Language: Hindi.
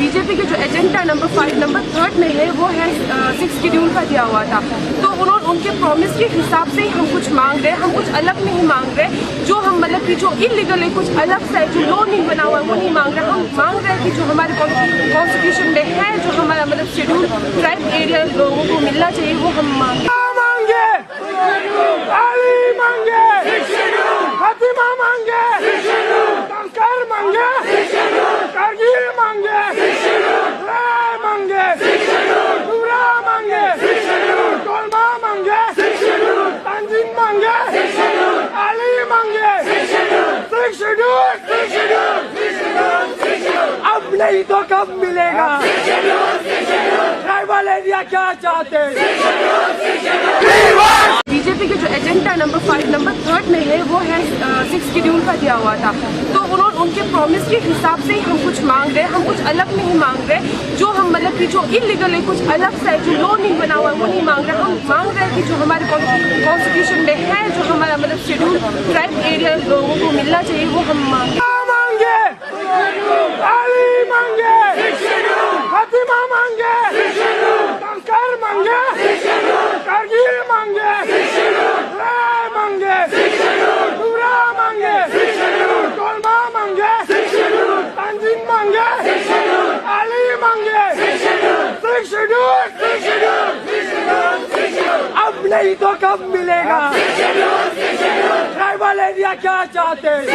बीजेपी के जो एजेंडा नंबर 3 में है वो है 6 शेड्यूल का दिया हुआ था। तो उन्होंने उनके प्रॉमिस के हिसाब से ही हम कुछ मांग रहे हैं, हम कुछ अलग नहीं मांग रहे। जो हम मतलब कि जो इलीगल है कुछ अलग सा है, जो लॉ नहीं बना हुआ है वो नहीं मांग रहे। हम मांग रहे हैं कि जो हमारे कॉन्स्टिट्यूशन में है, जो हमारा मतलब शेड्यूल ट्राइब एरिया लोगों को मिलना चाहिए, वो हम मांगे। फातिमा मांगे, कंकर मांगे, कारगिल मांगे, राय मांगे, टुरा मांगे, तोलमा मांगे, तंजीम मांगे, अली मांगे, 6 शेड्यूल। अब नहीं तो कब मिलेगा? ट्राइबल एरिया क्या चाहते हैं? बीजेपी के जो एजेंडा नंबर 3 में है वो है 6 शेड्यूल का दिया हुआ था। तो उन्होंने उनके प्रॉमिस के हिसाब से ही हम कुछ मांग रहे हैं, हम कुछ अलग नहीं मांग रहे। जो हम मतलब कि जो इलीगल है कुछ अलग सा है, जो लॉ नहीं बना हुआ है वो नहीं मांग रहे। हम मांग रहे हैं कि जो हमारे कॉन्स्टिट्यूशन में है, जो हमारा मतलब शेड्यूल ट्राइब एरिया लोगों को मिलना चाहिए, वो हम मांगे। अली मांगे, फातिमा मांगे, कंकर मांगे, कारगिल मांगे, राय मांगे, टुरा मांगे, तोलमा मांगे, तंजीम मांगे, अली मांगे, 6 शेड्यूल। अब नहीं तो कब मिलेगा? ट्राइबल एरिया क्या चाहते हैं?